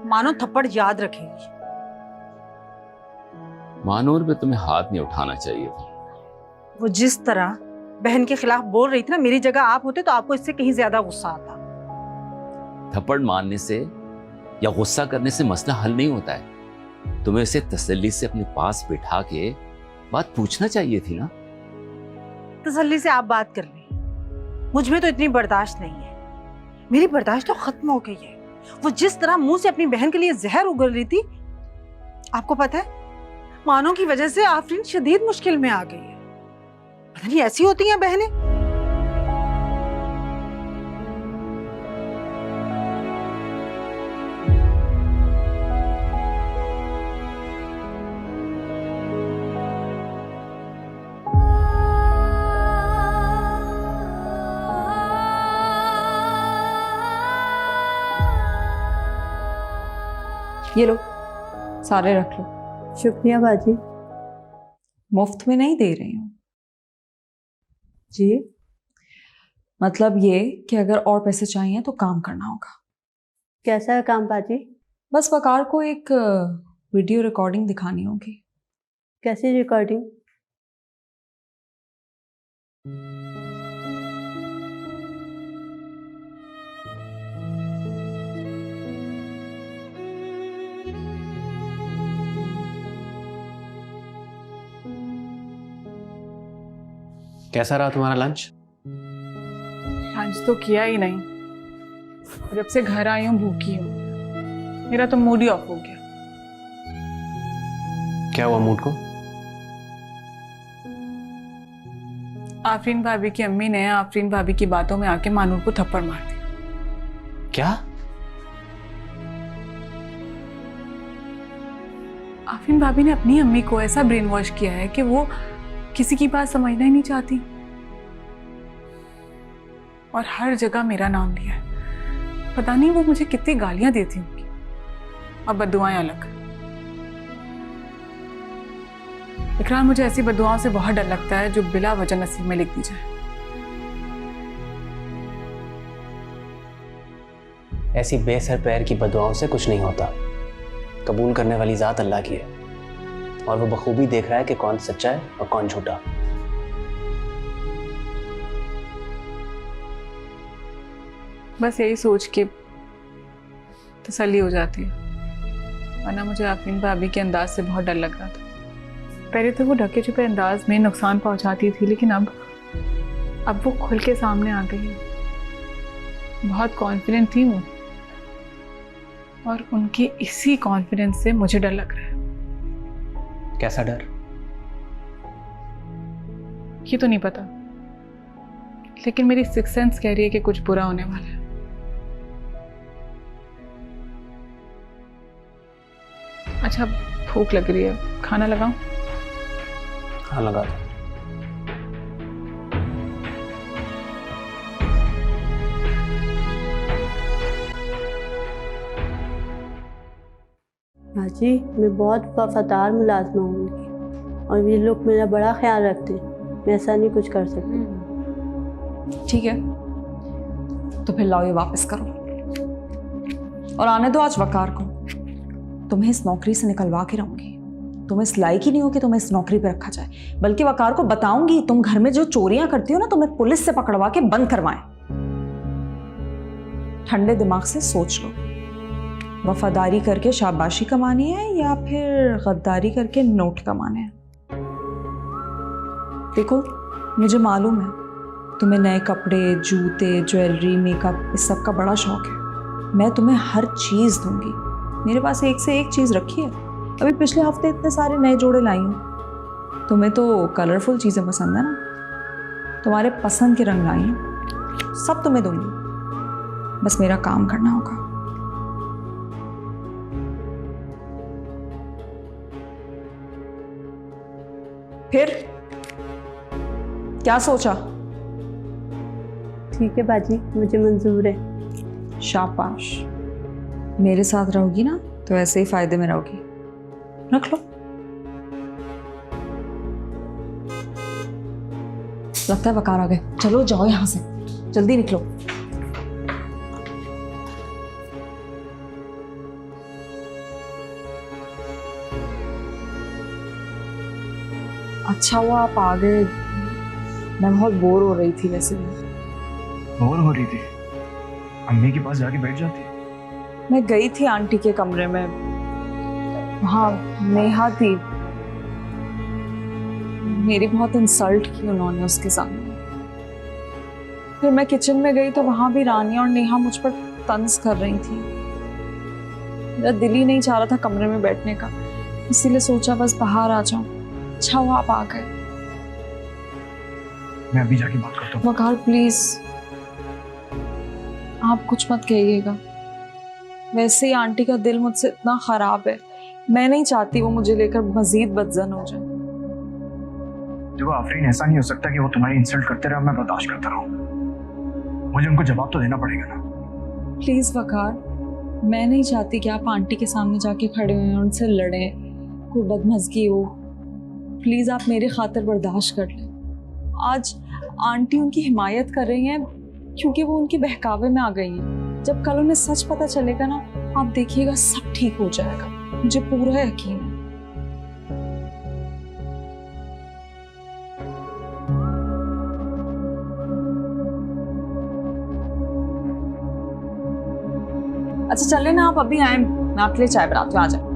मानो थप्पड़ याद रखेगी। मानूर पे तुम्हें हाथ नहीं उठाना चाहिए था। वो जिस तरह बहन के खिलाफ बोल रही थी ना, मेरी जगह आप होते तो आपको इससे कहीं ज्यादा गुस्सा आता। थप्पड़ मारने से या गुस्सा करने से मसला हल नहीं होता है। तुम्हें उसे तसल्ली से अपने पास बिठा के बात पूछना चाहिए थी ना। तसल्ली से आप बात कर ली, मुझ में तो इतनी बर्दाश्त नहीं है। मेरी बर्दाश्त तो खत्म हो गई है। वो जिस तरह मुंह से अपनी बहन के लिए जहर उगल रही थी, आपको पता है मानो की वजह से आफरीन शदीद मुश्किल में आ गई है। पता नहीं ऐसी होती हैं बहनें। ये लो, सारे रख लो। शुक्रिया बाजी। मुफ्त में नहीं दे रही हूँ जी, मतलब ये कि अगर और पैसे चाहिए तो काम करना होगा। कैसा है काम बाजी? बस वकार को एक वीडियो रिकॉर्डिंग दिखानी होगी। कैसी रिकॉर्डिंग? कैसा रहा तुम्हारा लंच? लंच तो किया ही नहीं। जब से घर आई हूँ भूखी हूँ। मेरा तो मूड ही ऑफ हो गया। क्या हुआ मूड को? आफरीन भाभी की अम्मी ने आफरीन भाभी की बातों में आके मानूर को थप्पड़ मार दिया। क्या? आफरीन भाभी ने अपनी अम्मी को ऐसा ब्रेन वॉश किया है कि वो किसी की बात समझना ही नहीं चाहती और हर जगह मेरा नाम लिया है। पता नहीं वो मुझे कितनी गालियां देती होंगी। अब बद्दुआएं अलग। इकरार, मुझे ऐसी बद्दुआओं से बहुत डर लगता है जो बिला वजह नसीब में लिख दी जाए। ऐसी बेसर पैर की बदुआओं से कुछ नहीं होता। कबूल करने वाली जात अल्लाह की है और वो बखूबी देख रहा है कि कौन सच्चा है और कौन झूठा। बस यही सोच के तसल्ली हो जाती है, वरना मुझे आफरीन भाभी के अंदाज से बहुत डर लग रहा था। पहले तो वो ढके छुपे अंदाज में नुकसान पहुंचाती थी, लेकिन अब वो खुल के सामने आ गई है। बहुत कॉन्फिडेंट थी वो और उनके इसी कॉन्फिडेंस से मुझे डर लग रहा है। कैसा डर? ये तो नहीं पता, लेकिन मेरी सिक्स सेंस कह रही है कि कुछ बुरा होने वाला है। अच्छा, भूख लग रही है, खाना लगाऊं? हाँ, लगा दो। बाजी, मैं बहुत वफादार मुलाजमा हूँ उनकी और ये लोग मेरा बड़ा ख्याल रखते हैं। मैं ऐसा नहीं कुछ कर सकती। ठीक है, तो फिर लाओ ये वापस करो और आने दो आज वकार को। तुम्हें इस नौकरी से निकलवा के रहूंगी। तुम इस लायक ही नहीं हो कि तुम्हें इस नौकरी पे रखा जाए, बल्कि वकार को बताऊंगी तुम घर में जो चोरियां करती हो ना, तुम्हें पुलिस से पकड़वा के बंद करवाएं। ठंडे दिमाग से सोच लो, वफादारी करके शाबाशी कमानी है या फिर गद्दारी करके नोट कमाने हैं। देखो, मुझे मालूम है तुम्हें नए कपड़े, जूते, ज्वेलरी, मेकअप इस सब का बड़ा शौक है। मैं तुम्हें हर चीज़ दूंगी। मेरे पास एक से एक चीज़ रखी है। अभी पिछले हफ्ते इतने सारे नए जोड़े लाई हूँ। तुम्हें तो कलरफुल चीज़ें पसंद है ना, तुम्हारे पसंद के रंग लाई हूँ। सब तुम्हें दूंगी, बस मेरा काम करना होगा। फिर क्या सोचा? ठीक है बाजी, मुझे मंजूर है। शाबाश, मेरे साथ रहोगी ना तो ऐसे ही फायदे में रहोगी। रख लो। लगता है वकार आ गए। चलो जाओ यहां से, जल्दी निकलो। अच्छा हुआ आप आ गए, मैं बहुत बोर हो रही थी वैसे भी। बोर हो रही थी? अम्मी के पास जाके बैठ जाती। मैं गई थी आंटी के कमरे में, वहाँ नेहा थी, मेरी बहुत इंसल्ट की उन्होंने उसके सामने। फिर मैं किचन में गई तो वहां भी रानी और नेहा मुझ पर तंज कर रही थी। मेरा दिल ही नहीं चाह रहा था कमरे में बैठने का, इसीलिए सोचा बस बाहर आ जाऊं। अच्छा हुआ आप आ गए। मैं अभी जाके बात करता हूँ। वकार प्लीज आप कुछ मत कहिएगा, वैसे ही आंटी का दिल मुझसे इतना खराब है, मैं नहीं चाहती वो मुझे लेकर मजीद बदजन हो जाए। देखो आफरीन, ऐसा नहीं हो सकता कि वो तुम्हारी इंसल्ट करते रहे और मैं बर्दाश्त करता रहूं। मुझे उनको जवाब तो देना पड़ेगा ना। प्लीज वकार, मैं नहीं चाहती कि आप आंटी के सामने जाके खड़े हुए हैं, उनसे लड़े, कोई बदमज़गी हो। प्लीज आप मेरी खातिर बर्दाश्त कर लें। आज आंटी उनकी हिमायत कर रही हैं क्योंकि वो उनके बहकावे में आ गई हैं। जब कल उन्हें सच पता चलेगा ना, आप देखिएगा सब ठीक हो जाएगा, मुझे पूरा यकीन है। अच्छा चले ना, आप अभी आए, मैं आपके लिए चाय बनाती हूँ, आ जाए।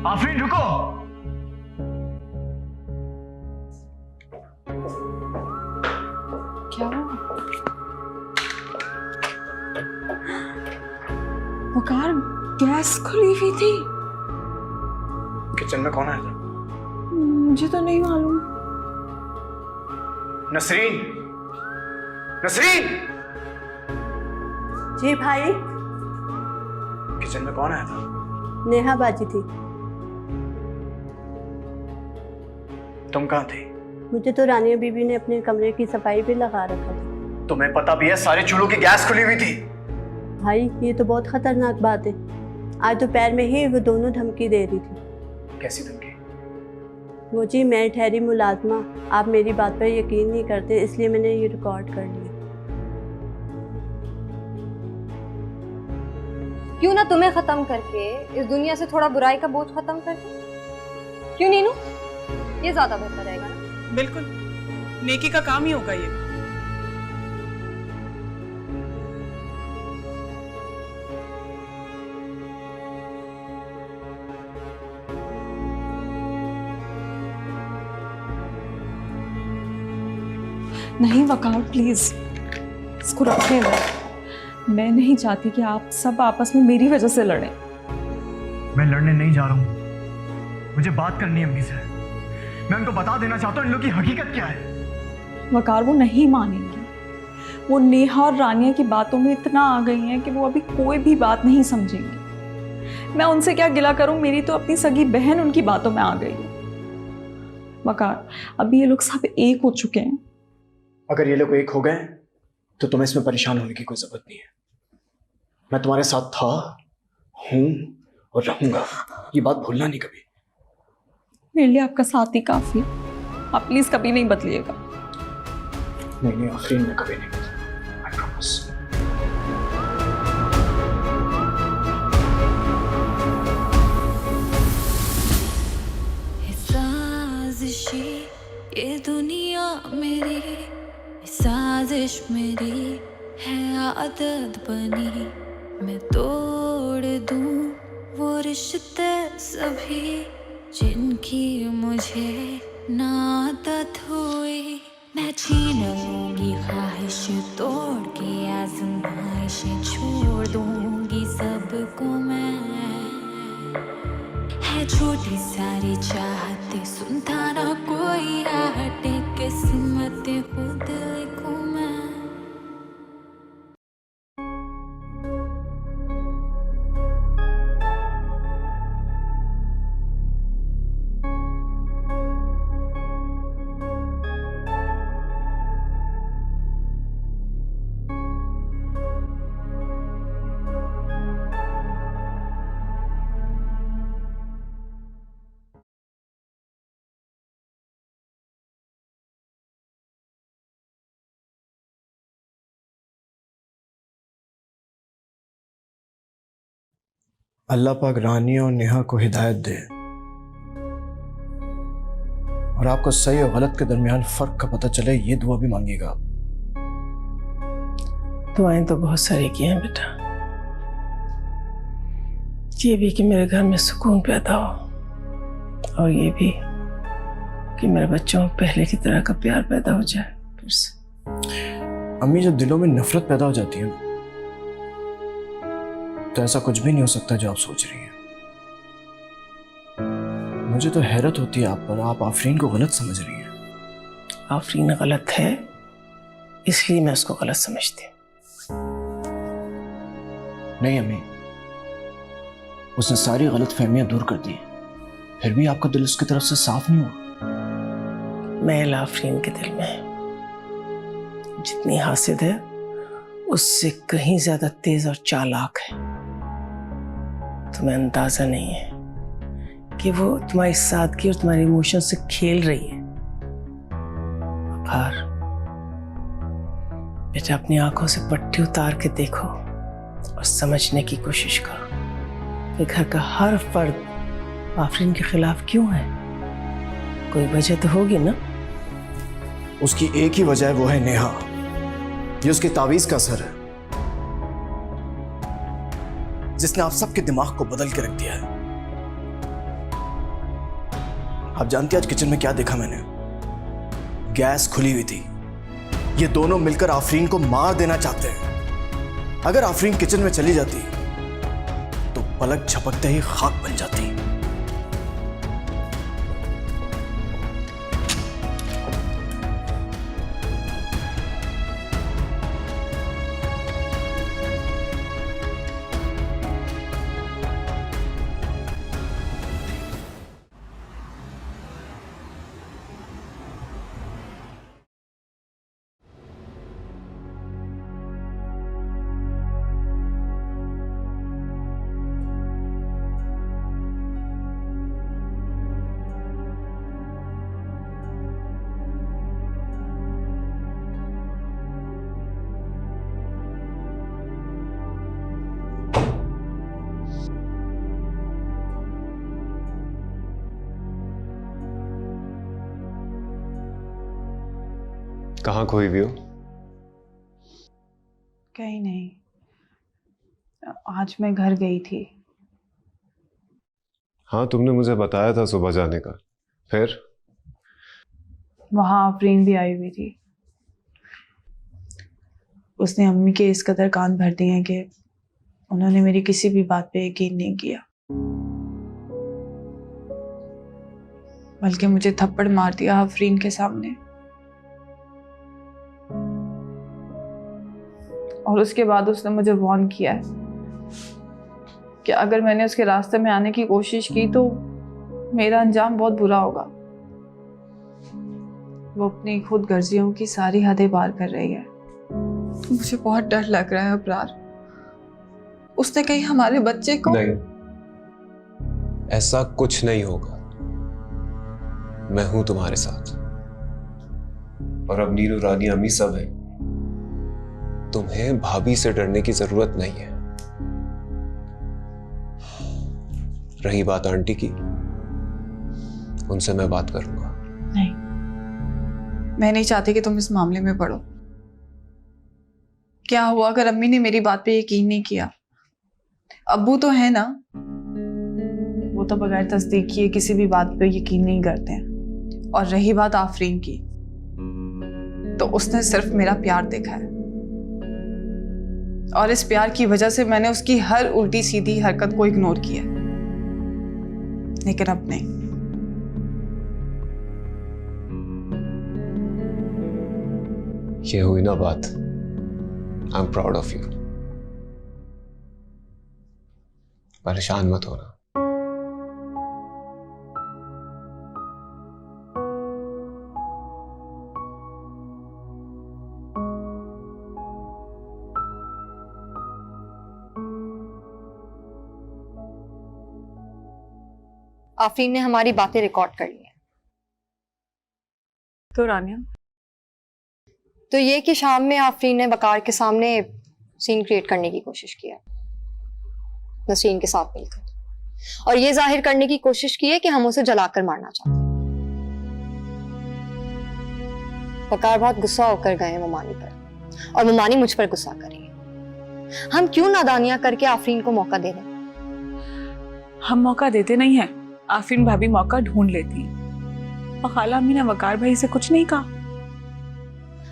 आफरीन रुको। क्या हुआ? वकार, गैस खुली हुई थी। किचन में कौन आया था? मुझे तो नहीं मालूम। नसरीन, नसरीन! जी भाई। किचन में कौन आया था? नेहा बाजी थी। तुम कहाँ थी? मुझे तो रानिया बीबी ने अपने कमरे की सफाई पे लगा रखा था। तुम्हें पता भी है सारे चूल्हों की गैस खुली हुई थी। भाई ये तो बहुत खतरनाक बात है। आज दोपहर में ही वो दोनों धमकी दे रही थी। कैसी धमकी? वो जी, मैं ठहरी मुलाजमा, आप मेरी बात पर यकीन नहीं करते, इसलिए मैंने ये रिकॉर्ड कर लिया। क्यों ना तुम्हें खत्म करके इस दुनिया से थोड़ा बुराई का बोझ खत्म कर दे? क्यों नीनू? ये ज्यादा बेहतर रहेगा ना? बिल्कुल, नेकी का काम ही होगा ये। नहीं वकार प्लीज, इसको रखिए। मैं नहीं चाहती कि आप सब आपस में मेरी वजह से लड़ें। मैं लड़ने नहीं जा रहा हूँ, मुझे बात करनी है अम्मी से। मैं उनको बता देना चाहता हूँ इन लोगों की हकीकत क्या है। वकार वो नहीं मानेंगी, वो नेहा और रानिया की बातों में इतना आ गई हैं कि वो अभी कोई भी बात नहीं समझेंगी। मैं उनसे क्या गिला करूं, मेरी तो अपनी सगी बहन उनकी बातों में आ गई है। वकार, अभी ये लोग सब एक हो चुके हैं। अगर ये लोग एक हो गए तो तुम्हें इसमें परेशान होने की कोई जरूरत नहीं है। मैं तुम्हारे साथ था, हूं और रहूंगा, ये बात भूलना नहीं कभी। मेरे लिए आपका साथ ही काफी, आप प्लीज कभी नहीं बदलिएगा। नहीं आफरीन, मैं कभी नहीं बदलूंगा, आई प्रॉमिस। साजिशी ये दुनिया मेरी, साजिश मेरी है आदत बनी, मैं तोड़ दूं वो रिश्ते सभी जिनकी मुझे ना आदत हुई। मैं छीन लूंगी ख्वाहिश तोड़ के, आजमाइशें छोड़ दूंगी सबको मैं। है छोटी सारी चाहते, सुनता ना कोई हटे, किस्मत खुद लिखूं मैं। अल्लाह पाक रानी और नेहा को हिदायत दे और आपको सही और गलत के दरमियान फर्क का पता चले, ये दुआ भी मांगिएगा। दुआएं तो बहुत सारी की हैं बेटा, ये भी कि मेरे घर में सुकून पैदा हो और ये भी कि मेरे बच्चों में पहले की तरह का प्यार पैदा हो जाए फिर से। अम्मी, जब दिलों में नफरत पैदा हो जाती है ना, तो ऐसा कुछ भी नहीं हो सकता जो आप सोच रही हैं। मुझे तो हैरत होती है आप पर, आप आफरीन को गलत समझ रही हैं। आफरीन गलत है इसलिए मैं उसको गलत समझती हूँ। नहीं अम्मी, उसने सारी गलत फहमियां दूर कर दी, फिर भी आपका दिल उसकी तरफ से साफ नहीं हुआ। मैल आफरीन के दिल में है, जितनी हासिद है उससे कहीं ज्यादा तेज और चालाक है। तुम्हें अंदाजा नहीं है कि वो तुम्हारी सादगी और तुम्हारे इमोशन से खेल रही है। अपार बेटा, अपनी आंखों से पट्टी उतार के देखो और समझने की कोशिश करो कि घर का हर फर्द आफरीन के खिलाफ क्यों है। कोई वजह तो होगी ना। उसकी एक ही वजह है, वो है नेहा। ये उसकी तावीज का असर है जिसने आप सबके दिमाग को बदल के रख दिया है। आप जानते हैं आज किचन में क्या देखा मैंने? गैस खुली हुई थी। ये दोनों मिलकर आफरीन को मार देना चाहते हैं। अगर आफरीन किचन में चली जाती तो पलक झपकते ही खाक बन जाती। कहाँ खोई हुई हो? कहीं नहीं, आज मैं घर गई थी। हाँ, तुमने मुझे बताया था सुबह जाने का। फिर? वहां आफरीन भी आई हुई थी। उसने अम्मी के इस कदर कान भर दिए हैं कि उन्होंने मेरी किसी भी बात पे यकीन नहीं किया, बल्कि मुझे थप्पड़ मार दिया आफरीन के सामने। और उसके बाद उसने मुझे वार्न किया है कि अगर मैंने उसके रास्ते में आने की कोशिश की तो मेरा अंजाम बहुत बुरा होगा। वो अपनी खुद गर्जियों की सारी हदें पार कर रही है। मुझे बहुत डर लग रहा है अबरार। उसने कहीं हमारे बच्चे को... नहीं, ऐसा कुछ नहीं होगा। मैं हूं तुम्हारे साथ और अब नीरू, रानी, अम्मी सब है। तुम्हें भाभी से डरने की जरूरत नहीं है। रही बात आंटी की, उनसे मैं बात करूंगा। नहीं, मैं नहीं चाहती कि तुम इस मामले में पड़ो। क्या हुआ अगर अम्मी ने मेरी बात पे यकीन नहीं किया? अब्बू तो है ना, वो तो बगैर तस्दीक किए किसी भी बात पे यकीन नहीं करते हैं। और रही बात आफरीन की, तो उसने सिर्फ मेरा प्यार देखा है और इस प्यार की वजह से मैंने उसकी हर उल्टी सीधी हरकत को इग्नोर किया, लेकिन अब नहीं। ये हुई ना बात। I am proud of you. परेशान मत होना। आफरीन ने हमारी बातें रिकॉर्ड कर ली हैं। तो रानिया, तो ये कि शाम में आफरीन ने वकार के सामने सीन क्रिएट करने की कोशिश किया। नसरीन के साथ मिलकर, और ये जाहिर करने की कोशिश की है कि हम उसे जलाकर मारना चाहते हैं। वकार बहुत गुस्सा होकर गए हैं ममानी पर, और ममानी मुझ पर गुस्सा कर रही है। हम क्यों नादानियां करके आफरीन को मौका दे रहे हैं? हम मौका देते नहीं हैं, आफरीन भाभी मौका ढूंढ लेती हैं। और खाला अम्मी ने वकार भाई से कुछ नहीं कहा।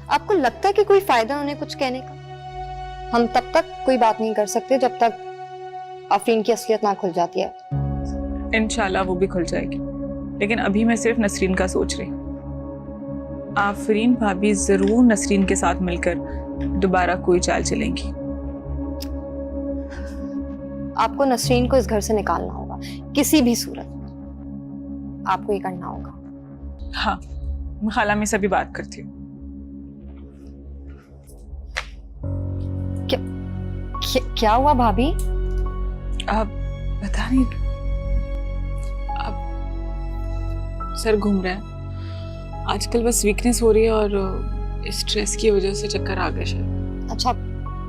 आपको लगता है कि कोई फायदा उन्हें कुछ कहने का? हम तब तक कोई बात नहीं कर सकते जब तक आफरीन की असलियत ना खुल जाती है। इंशाल्लाह वो भी खुल जाएगी, लेकिन अभी मैं सिर्फ नसरीन का सोच रही हूँ। आफरीन भाभी जरूर नसरीन के साथ मिलकर दोबारा कोई चाल चलेंगी। आपको नसरीन को इस घर से निकालना होगा, किसी भी सूरत में आपको ये करना होगा। हाँ, मैं खाला में से भी बात करती हूँ। क्या हुआ भाभी? अब पता नहीं, अब सर घूम रहा है आजकल, बस वीकनेस हो रही है और स्ट्रेस की वजह से चक्कर आ गए शायद। अच्छा,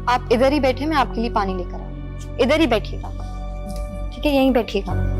आप इधर ही बैठे, मैं आपके लिए पानी लेकर आऊँ। इधर ही बैठिएगा, ठीक है? यहीं बैठिएगा।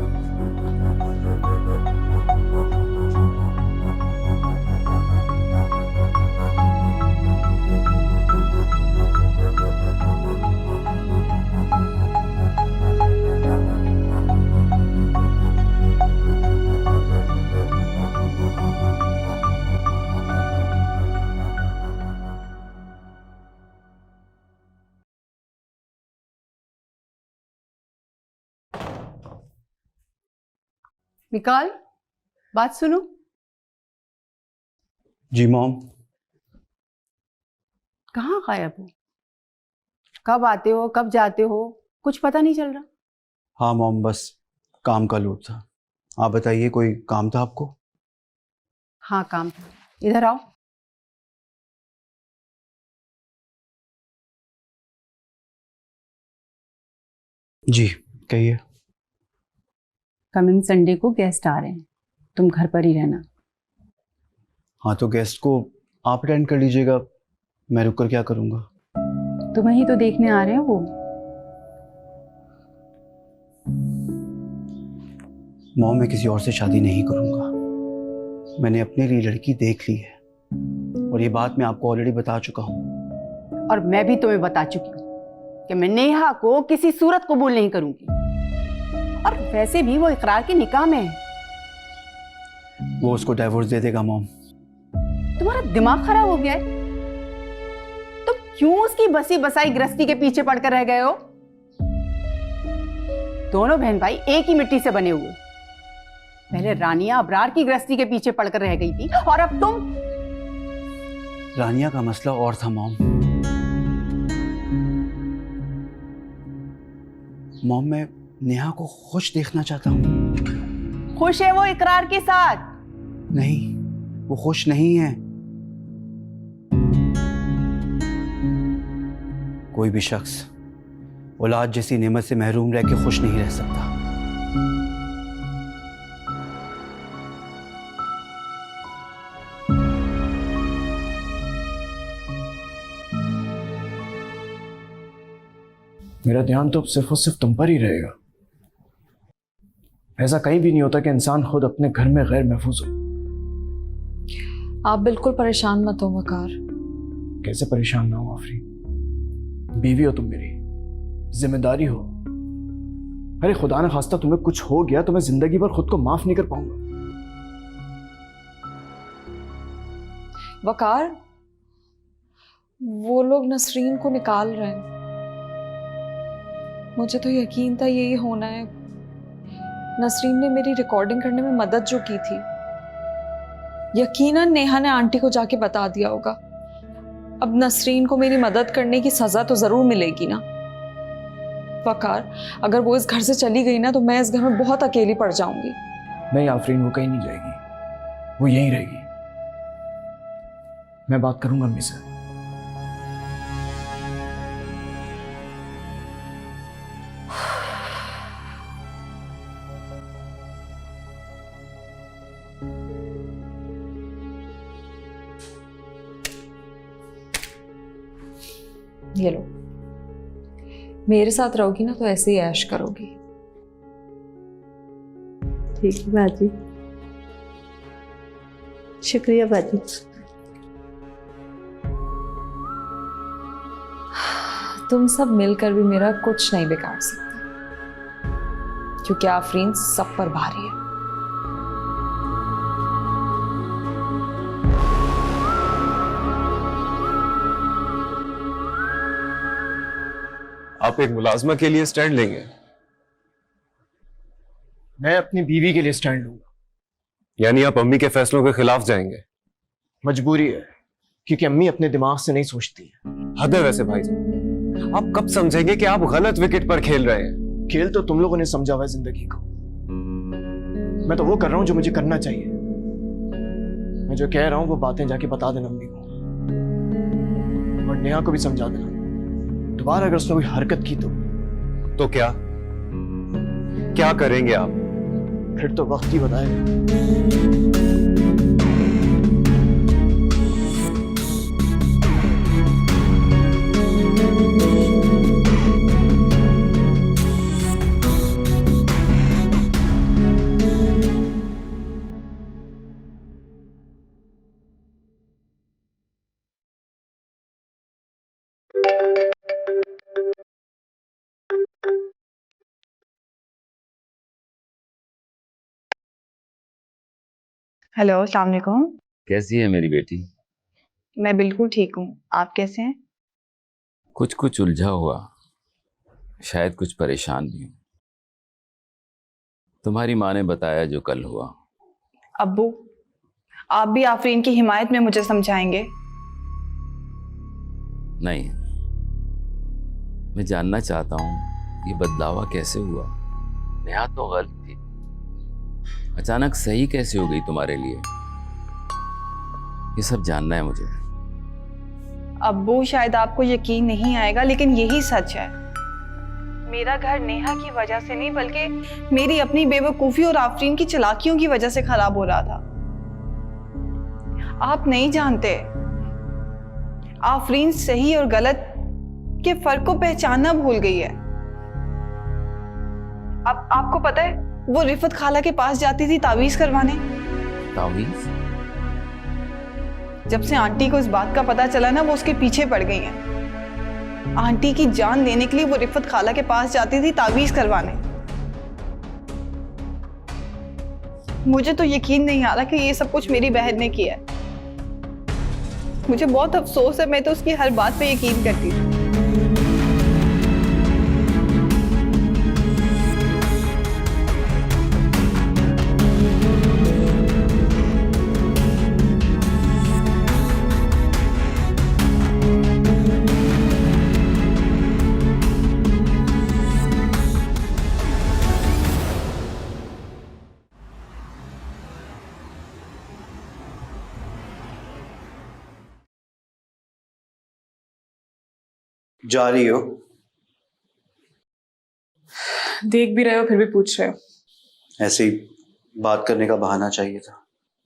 निकाल, बात सुनो। जी मॉम। कहाँ गायब हो? कब आते हो, कब जाते हो, कुछ पता नहीं चल रहा। हाँ मॉम, बस काम का लोड था। आप बताइए, कोई काम था आपको? हाँ काम था, इधर आओ। जी कहिए। कमिंग संडे को गेस्ट आ रहे हैं, तुम घर पर ही रहना। हाँ तो गेस्ट को आप अटेंड कर लीजिएगा, मैं रुक कर क्या करूँगा? तुम्हें ही तो देखने आ रहे हैं वो। मॉम, मैं किसी और से शादी नहीं करूँगा। मैंने अपने लिए लड़की देख ली है, और ये बात मैं आपको ऑलरेडी बता चुका हूँ। और मैं भी तुम्हें बता चुकी हूँ कि मैं नेहा को किसी सूरत कबूल नहीं करूंगी। और वैसे भी वो इकरार के निकाह में है। वो उसको डाइवोर्स दे देगा मॉम। तुम्हारा दिमाग खराब हो गया है? तुम क्यों उसकी बसी बसाई गृहस्थी के पीछे पड़कर रह गए हो? दोनों बहन भाई एक ही मिट्टी से बने हुए। पहले रानिया अबरार की गृहस्थी के पीछे पड़कर रह गई थी, और अब तुम। रानिया का मसला और था मॉम। मॉम, मैं नेहा को खुश देखना चाहता हूँ। खुश है वो इकरार के साथ? नहीं, वो खुश नहीं है। कोई भी शख्स औलाद जैसी नेमत से महरूम रह के खुश नहीं रह सकता। मेरा ध्यान तो सिर्फ और सिर्फ तुम पर ही रहेगा। ऐसा कहीं भी नहीं होता कि इंसान खुद अपने घर में गैर महफूज हो। आप बिल्कुल परेशान मत हो वकार। कैसे परेशान ना हो आफरीन? बीवी हो तुम मेरी, जिम्मेदारी हो। अरे खुदा न खास्ता तुम्हें कुछ हो गया तो मैं जिंदगी भर खुद को माफ नहीं कर पाऊंगा। वकार, वो लोग नसरीन को निकाल रहे हैं। मुझे तो यकीन था यही होना है। नसरीन ने मेरी रिकॉर्डिंग करने में मदद जो की थी, यकीनन नेहा ने आंटी को जाके बता दिया होगा। अब नसरीन को मेरी मदद करने की सजा तो जरूर मिलेगी ना। वकार, अगर वो इस घर से चली गई ना तो मैं इस घर में बहुत अकेली पड़ जाऊंगी। नहीं आफरीन, वो कहीं नहीं जाएगी, वो यहीं रहेगी। मैं बात करूंगा अम्मी से। ये लो, मेरे साथ रहोगी ना तो ऐसे ही ऐश करोगी। ठीक है बाजी, शुक्रिया बाजी। तुम सब मिलकर भी मेरा कुछ नहीं बिगाड़ सकते, क्योंकि आफरीन सब पर भारी है। आप एक मुलाजमा के लिए स्टैंड लेंगे? मैं अपनी बीवी के लिए स्टैंड लूंगा। यानी आप अम्मी के फैसलों के खिलाफ जाएंगे? मजबूरी है, क्योंकि अम्मी अपने दिमाग से नहीं सोचती है। हद है वैसे भाईजान, आप कब समझेंगे कि आप गलत विकेट पर खेल रहे हैं? खेल तो तुम लोगों ने समझा हुआ है जिंदगी को। मैं तो वो कर रहा हूं जो मुझे करना चाहिए। मैं जो कह रहा हूं वो बातें जाके बता देना अम्मी को, और नेहा को भी समझा देना। दोबारा अगर उसने कोई हरकत की तो क्या क्या करेंगे आप? फिर तो वक्त ही बताएगा। हेलो, अस्सलाम वालेकुम। कैसी है मेरी बेटी? मैं बिल्कुल ठीक हूँ, आप कैसे हैं? कुछ कुछ उलझा हुआ, शायद कुछ परेशान भी हूँ। तुम्हारी माँ ने बताया जो कल हुआ। अब्बू, आप भी आफरीन की हिमायत में मुझे समझाएंगे? नहीं, मैं जानना चाहता हूँ ये बदलावा कैसे हुआ। नेहा तो गलत थी, अचानक सही कैसे हो गई तुम्हारे लिए? ये सब जानना है मुझे। अब्बू, शायद आपको यकीन नहीं आएगा, लेकिन यही सच है। मेरा घर नेहा की वजह से नहीं, बल्कि मेरी अपनी बेवकूफ़ी और आफरीन की चालाकियों की वजह से खराब हो रहा था। आप नहीं जानते, आफरीन सही और गलत के फर्क को पहचानना भूल गई है। अब आपको पता है, वो रिफत खाला के पास जाती थी तावीज करवाने। तावीज? जब से आंटी को इस बात का पता चला ना, वो उसके पीछे पड़ गई हैं। आंटी की जान लेने के लिए वो रिफत खाला के पास जाती थी तावीज करवाने। मुझे तो यकीन नहीं आ रहा कि ये सब कुछ मेरी बहन ने किया है। मुझे बहुत अफसोस है, मैं तो उसकी हर बात पे यकीन करती थी। जा रही हो? देख भी रहे हो फिर भी पूछ रहे हो? ऐसे ही बात करने का बहाना चाहिए था।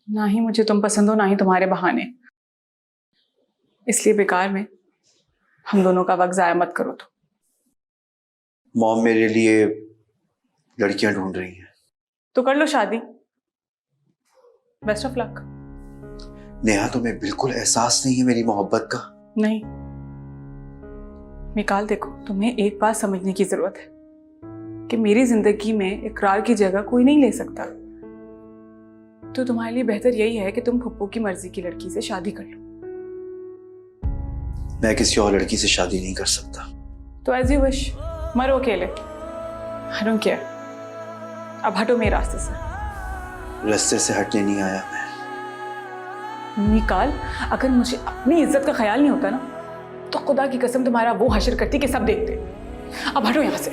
ना ही मुझे तुम पसंद हो, ना ही तुम्हारे बहाने। इसलिए बेकार में हम दोनों का वक्त जाया मत करो। तो मॉम मेरे लिए लड़कियां ढूंढ रही हैं। तो कर लो शादी। Best of luck. नेहा, तुम्हें बिल्कुल एहसास नहीं है मेरी मोहब्बत का? नहीं मिकाल, देखो, तुम्हें एक बात समझने की जरूरत है कि मेरी जिंदगी में इकरार की जगह कोई नहीं ले सकता। तो तुम्हारे लिए बेहतर यही है कि तुम फुप्पू की मर्जी की लड़की से शादी कर लो। मैं किसी और लड़की से शादी नहीं कर सकता। तो एज यू विश, मरो अकेले। I don't care. अब हटो मेरे रास्ते से। रास्ते से हटने नहीं आया मैं। मिकाल, अगर मुझे अपनी इज्जत का ख्याल नहीं होता ना, तो खुदा की कसम तुम्हारा वो हशर करती कि सब देखते। अब हटो यहां से।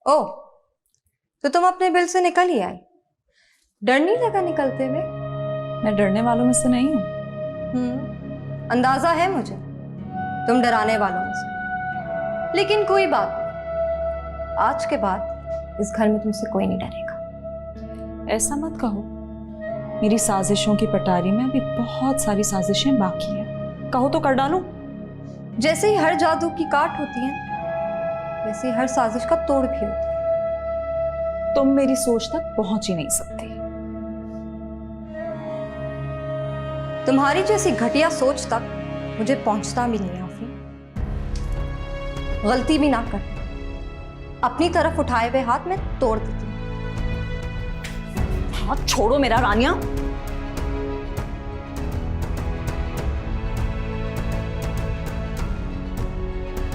ओ, तो तुम अपने बिल से निकल ही आई। डर नहीं लगा निकलते हुए? मैं डरने वालों में से नहीं हूँ। अंदाजा है मुझे तुम डराने वालों में से। लेकिन कोई बात नहीं, आज के बाद इस घर में तुमसे कोई नहीं डरेगा। ऐसा मत कहो, मेरी साजिशों की पटारी में अभी बहुत सारी साजिशें बाकी हैं। कहो तो कर डालूं। जैसे ही हर जादू की काट होती है, वैसे ही हर साजिश का तोड़ भी होता है। तुम मेरी सोच तक पहुंच ही नहीं सकती। तुम्हारी जैसी घटिया सोच तक मुझे पहुंचता भी नहीं है आफरीन। गलती भी ना कर, अपनी तरफ उठाए हुए हाथ में तोड़ देती हूँ। हाथ छोड़ो मेरा रानिया।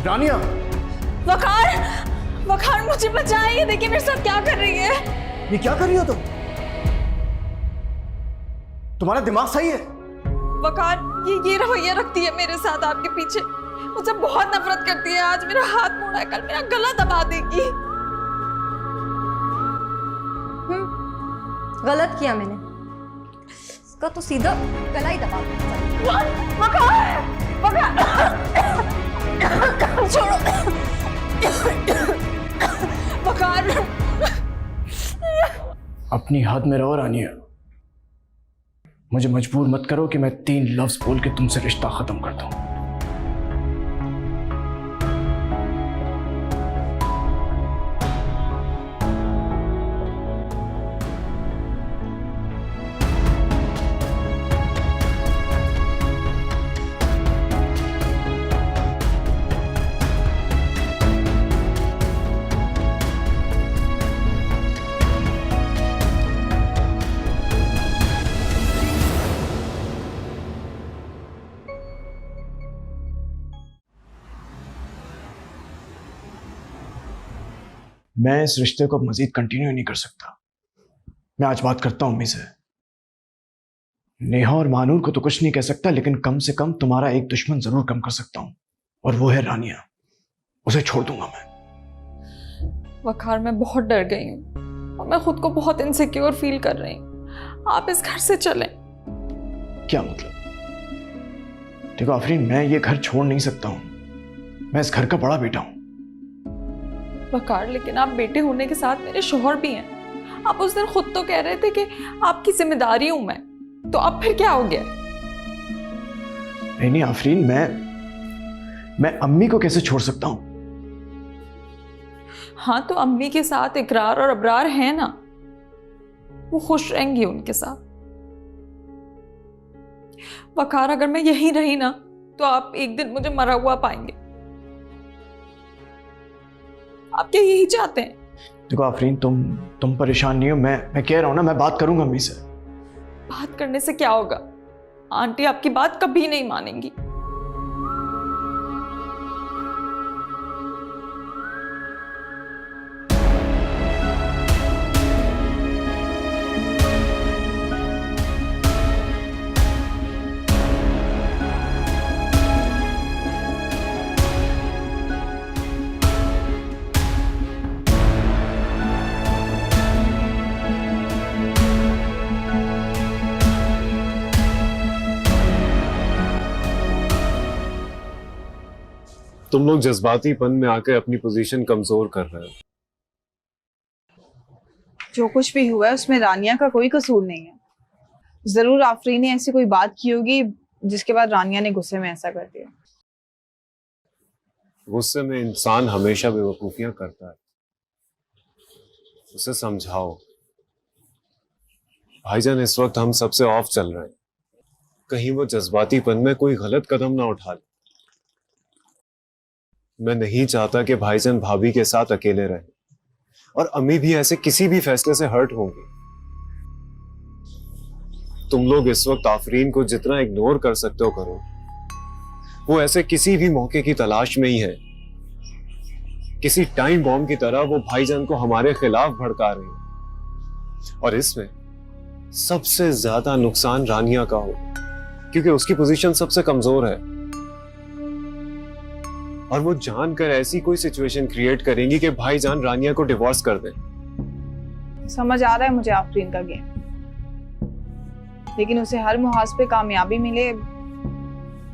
रानिया! वकार, वकार मुझे बचाइए। देखिए मेरे साथ क्या कर रही है। ये क्या कर रही हो तुम? तुम्हारा दिमाग सही है? वकार ये रवैया रखती है मेरे साथ आपके पीछे। मुझसे बहुत नफरत करती है। आज मेरा हाथ मोड़ा है, कल मेरा गला दबा देगी। गलत किया मैंने, इसका तो सीधा गला ही दबा दिया। वकार, वकार छोड़ो। वकार अपनी हद में रहो रानिया। मुझे मजबूर मत करो कि मैं 3 लफ्ज बोल के तुमसे रिश्ता खत्म कर दूं। मैं इस रिश्ते को अब मजीद कंटिन्यू नहीं कर सकता। मैं आज बात करता हूं अम्मी से। नेहा और मानूर को तो कुछ नहीं कह सकता, लेकिन कम से कम तुम्हारा एक दुश्मन जरूर कम कर सकता हूं, और वो है रानिया। उसे छोड़ दूंगा मैं। वकार मैं बहुत डर गई हूँ और मैं खुद को बहुत इनसिक्योर फील कर रही हूँ। आप इस घर से चलें। क्या मतलब? देखो आफरीन, मैं ये घर छोड़ नहीं सकता हूं। मैं इस घर का बड़ा बेटा हूं। वकार लेकिन आप बेटे होने के साथ मेरे शोहर भी हैं। आप उस दिन खुद तो कह रहे थे कि आपकी जिम्मेदारी हूं मैं, तो अब फिर क्या हो गया? नहीं आफरीन, मैं अम्मी को कैसे छोड़ सकता हूं? हाँ तो अम्मी के साथ इकरार और अबरार है ना, वो खुश रहेंगी उनके साथ। वकार अगर मैं यहीं रही ना तो आप एक दिन मुझे मरा हुआ पाएंगे। आप क्या यही चाहते हैं? देखो आफरीन, तुम परेशान नहीं हो। मैं कह रहा हूं ना, मैं बात करूंगा अम्मी से। बात करने से क्या होगा? आंटी आपकी बात कभी नहीं मानेंगी। तुम लोग जज्बातीपन में आकर अपनी पोजीशन कमजोर कर रहे हो। जो कुछ भी हुआ है उसमें रानिया का कोई कसूर नहीं है। जरूर आफरीन ने ऐसी कोई बात की होगी जिसके बाद रानिया ने गुस्से में ऐसा कर दिया। गुस्से में इंसान हमेशा बेवकूफियां करता है। उसे समझाओ। भाईजान इस वक्त हम सबसे ऑफ चल रहे हैं, कहीं वो जज्बातीपन में कोई गलत कदम ना उठा ले। मैं नहीं चाहता कि भाईजान भाभी के साथ अकेले रहे, और अम्मी भी ऐसे किसी भी फैसले से हर्ट होंगी। तुम लोग इस वक्त आफरीन को जितना इग्नोर कर सकते हो करो। वो ऐसे किसी भी मौके की तलाश में ही है। किसी टाइम बॉम्ब की तरह वो भाईजान को हमारे खिलाफ भड़का रही है, और इसमें सबसे ज्यादा नुकसान रानिया का हो, क्योंकि उसकी पोजीशन सबसे कमजोर है, और वो जानकर ऐसी कोई सिचुएशन क्रिएट करेंगी कि भाईजान रानिया को डिवोर्स कर दे। समझ आ रहा है मुझे आफरीन का गेम, लेकिन उसे हर मुहाज पे कामयाबी मिले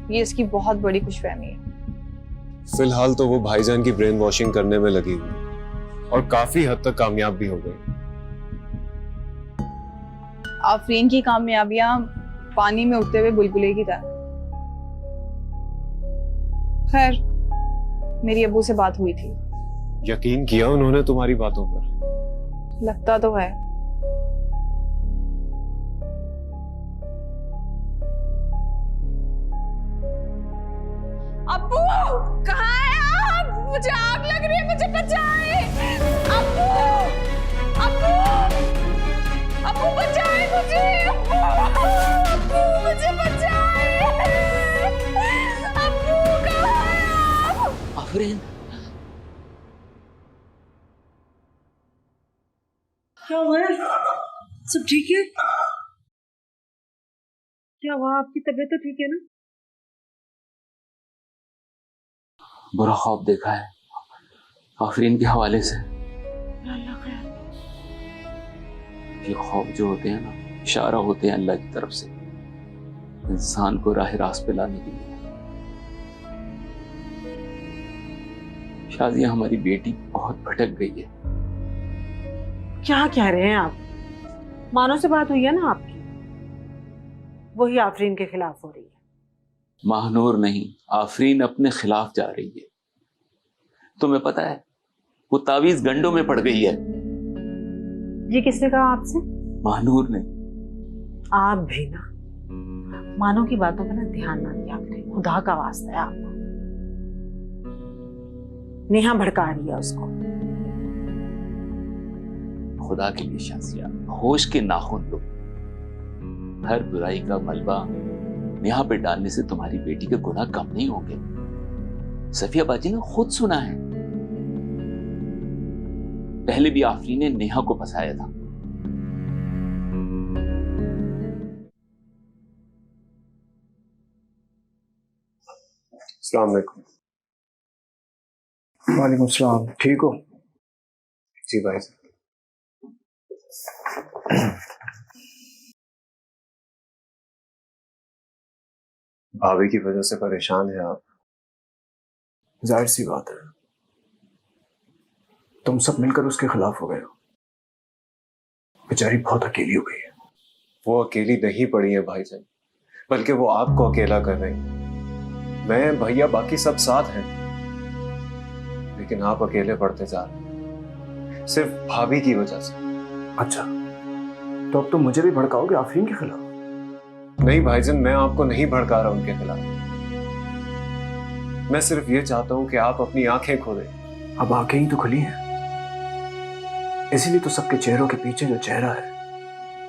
ये इसकी बहुत बड़ी खुशफहमी है। फिलहाल तो वो भाईजान की ब्रेन वॉशिंग करने में लगी हुई और काफी हद तक कामयाब भी हो गई। आफरीन की कामयाबियां पानी में उठते हुए बुलबुले की तरह। खैर, मेरी अब्बू से बात हुई थी। यकीन किया उन्होंने तुम्हारी बातों पर? लगता तो है। अब्बू कहाँ है आप? मुझे आग लग रही है, मुझे बचाए। अब्बू, अब्बू, अब्बू बचाए मुझे। अब्बू, अब्बू मुझे बचाए। अब्बू कहाँ है आप? आफरीन, क्या हुआ है? सब ठीक है? क्या हुआ? आपकी तबीयत तो ठीक है ना? बुरा ख्वाब देखा है आफरीन के हवाले से। अल्लाह खैर। ये ख्वाब जो होते हैं ना, इशारा होते हैं अल्लाह की तरफ से इंसान को राह रास्त पे लाने के लिए। शाजिया हमारी बेटी बहुत भटक गई है। क्या कह रहे हैं आप? मानो से बात हुई है ना आपकी, वही आफरीन के खिलाफ हो रही है। महानूर नहीं, आफरीन अपने खिलाफ जा रही है। तुम्हें पता है वो तावीज गंडों में पड़ गई है। ये किसने कहा आपसे? महानूर ने। आप भी ना मानो की बातों पे ना ध्यान ना दिया करें, खुदा का वास्ता है आपको। नेहा भड़का रही है उसको। खुदा के लिए शाजिया, होश के नाखून लो। हर बुराई का मलबा नेहा पे डालने से तुम्हारी बेटी के गुनाह कम नहीं होंगे। सफिया बाजी ने खुद सुना है, पहले भी आफरीन ने नेहा को फंसाया था। अस्सलाम वालेकुम। वालेकुम सलाम। ठीक हो? जी भाई साहब। भाभी की वजह से परेशान है आप? जाहिर सी बात है, तुम सब मिलकर उसके खिलाफ हो गए हो। बेचारी बहुत अकेली हो गई है। वो अकेली नहीं पड़ी है भाईजान, बल्कि वो आपको अकेला कर रही है। मैं, भैया, बाकी सब साथ हैं, लेकिन आप अकेले पड़ते जा रहे हैं सिर्फ भाभी की वजह से। अच्छा, तो अब तुम मुझे भी भड़काओगे आफरीन के खिलाफ? नहीं भाईजान, मैं आपको नहीं भड़का रहा उनके खिलाफ। मैं सिर्फ ये चाहता हूं कि आप अपनी आंखें खोलें। अब आंखें ही तो खुली हैं, इसीलिए तो सबके चेहरों के पीछे जो चेहरा है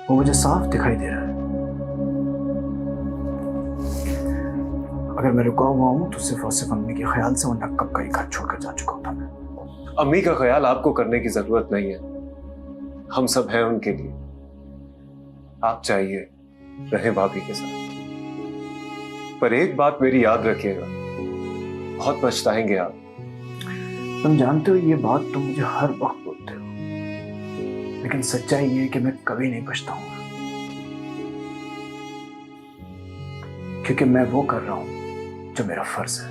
वो मुझे साफ दिखाई दे रहा है। अगर मैं रुका हुआ हूं तो सिर्फ और सिर्फ अम्मी के ख्याल से, वरना कब का ही घर छोड़कर जा चुका होता मैं। अम्मी का ख्याल आपको करने की जरूरत नहीं है, हम सब हैं उनके लिए। आप चाहिए रहे भाभी के साथ, पर एक बात मेरी याद रखिएगा, बहुत पछताएंगे आप। तुम जानते हो ये बात तुम मुझे हर वक्त बोलते हो, लेकिन सच्चाई ये है कि मैं कभी नहीं पछताऊंगा, क्योंकि मैं वो कर रहा हूं जो मेरा फर्ज है।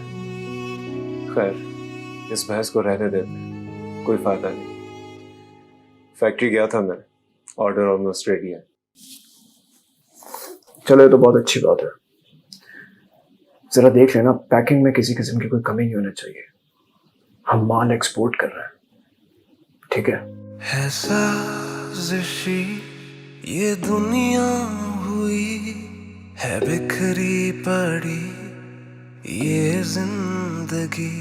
खैर, इस बहस को रहने देते हैं, कोई फायदा नहीं। फैक्ट्री गया था मैं, ऑर्डर ऑलमोस्ट रेडी है। चलो, ये तो बहुत अच्छी बात है। जरा देख लेना, पैकिंग में किसी किस्म की कोई कमी नहीं होनी चाहिए। हम माल एक्सपोर्ट कर रहे हैं, ठीक है? है साजिशी ये दुनिया हुई है, बिखरी पड़ी ये जिंदगी।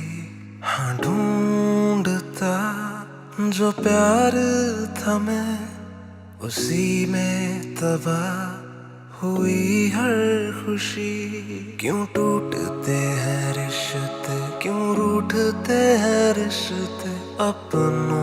हाँ, ढूंढता जो प्यार था मैं, उसी में तबाह हुई हर खुशी। क्यों टूटते हैं रिश्ते, क्यों रूठते हैं रिश्ते अपनों